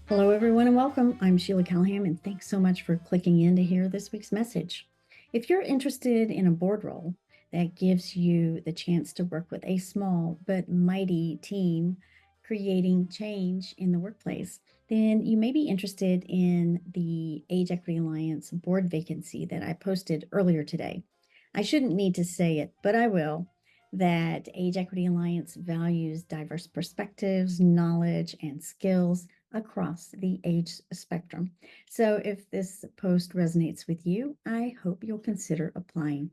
Hello, everyone, and welcome. I'm Sheila Callaham, and thanks so much for clicking in to hear this week's message. If you're interested in a board role that gives you the chance to work with a small but mighty team creating change in the workplace, then you may be interested in the Age Equity Alliance board vacancy that I posted earlier today. I shouldn't need to say it, but I will. That Age Equity Alliance values diverse perspectives, knowledge, and skills across the age spectrum. So if this post resonates with you, I hope you'll consider applying.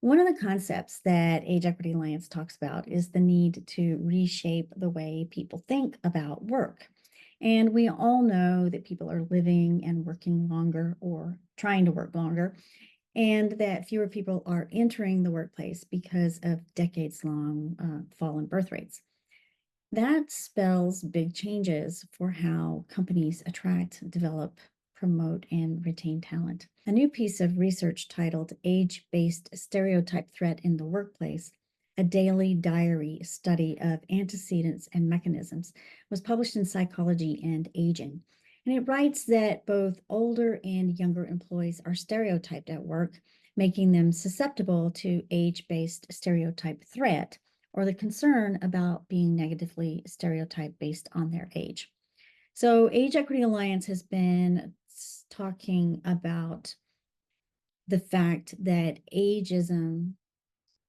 One of the concepts that Age Equity Alliance talks about is the need to reshape the way people think about work. And we all know that people are living and working longer or trying to work longer, and that fewer people are entering the workplace because of decades-long fall in birth rates. That spells big changes for how companies attract, develop, promote, and retain talent. A new piece of research titled Age-Based Stereotype Threat in the Workplace, a daily diary study of antecedents and mechanisms, was published in Psychology and Aging. And it writes that both older and younger employees are stereotyped at work, making them susceptible to age-based stereotype threat or the concern about being negatively stereotyped based on their age. So Age Equity Alliance has been talking about the fact that ageism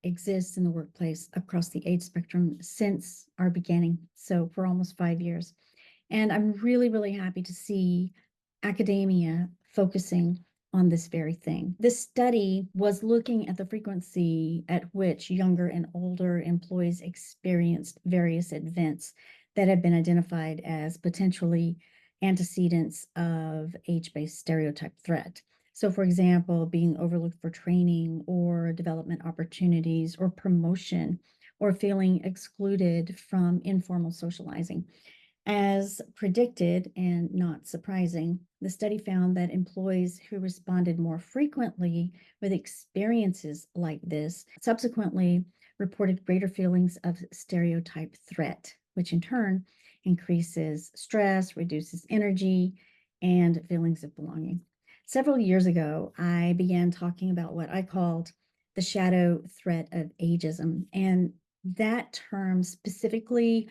exists in the workplace across the age spectrum since our beginning, so for almost 5 years. And I'm really, really happy to see academia focusing on this very thing. This study was looking at the frequency at which younger and older employees experienced various events that have been identified as potentially antecedents of age-based stereotype threat. So, for example, being overlooked for training or development opportunities or promotion or feeling excluded from informal socializing. As predicted and not surprising, the study found that employees who responded more frequently with experiences like this subsequently reported greater feelings of stereotype threat, which in turn increases stress, reduces energy, and feelings of belonging. Several years ago, I began talking about what I called the shadow threat of ageism, and that term specifically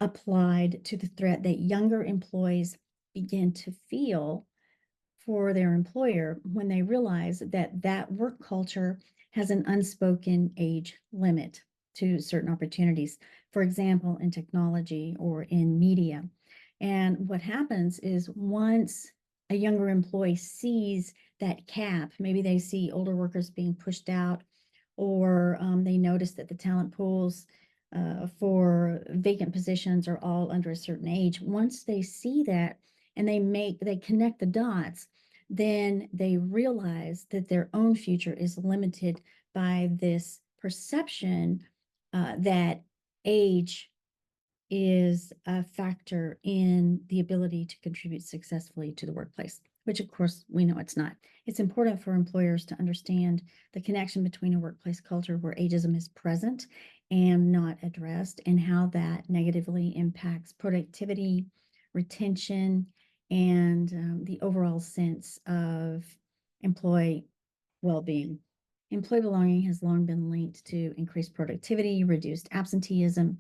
applied to the threat that younger employees begin to feel for their employer when they realize that that work culture has an unspoken age limit to certain opportunities, for example, in technology or in media. And what happens is once a younger employee sees that cap, maybe they see older workers being pushed out, or they notice that the talent pools for vacant positions are all under a certain age. Once they see that and they connect the dots, then they realize that their own future is limited by this perception that age is a factor in the ability to contribute successfully to the workplace, which of course we know it's not. It's important for employers to understand the connection between a workplace culture where ageism is present and not addressed, and how that negatively impacts productivity, retention, and the overall sense of employee well-being. Employee belonging has long been linked to increased productivity, reduced absenteeism,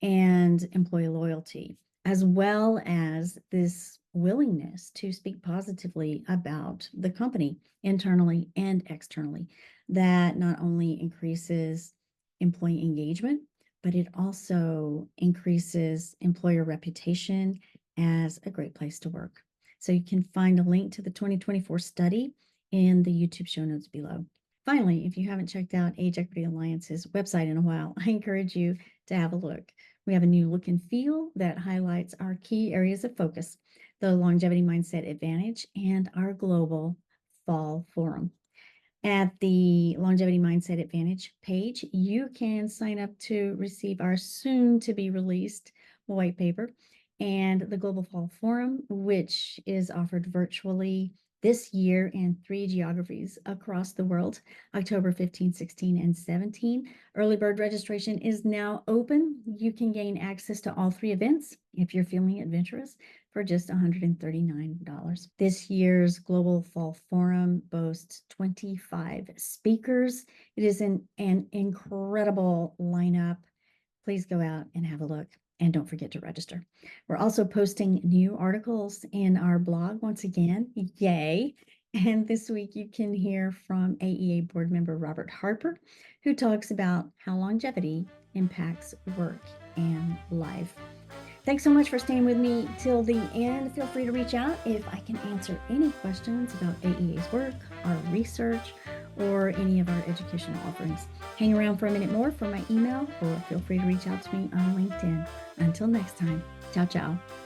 and employee loyalty, as well as this willingness to speak positively about the company internally and externally. That not only increases employee engagement, but it also increases employer reputation as a great place to work. So you can find a link to the 2024 study in the YouTube show notes below. Finally, if you haven't checked out Age Equity Alliance's website in a while, I encourage you to have a look. We have a new look and feel that highlights our key areas of focus, the Longevity Mindset Advantage, and our global fall forum. At the Longevity Mindset Advantage page, you can sign up to receive our soon to be released white paper and the Global Fall Forum, which is offered virtually this year in 3 geographies across the world, October 15, 16, and 17. Early bird registration is now open. You can gain access to all 3 events if you're feeling adventurous for just $139. This year's Global Fall Forum boasts 25 speakers. It is an incredible lineup. Please go out and have a look. And don't forget to register. We're also posting new articles in our blog once again. Yay. And this week you can hear from AEA board member Robert Harper, who talks about how longevity impacts work and life. Thanks so much for staying with me till the end. Feel free to reach out if I can answer any questions about AEA's work, our research, or any of our educational offerings. Hang around for a minute more for my email, or feel free to reach out to me on LinkedIn. Until next time, ciao, ciao.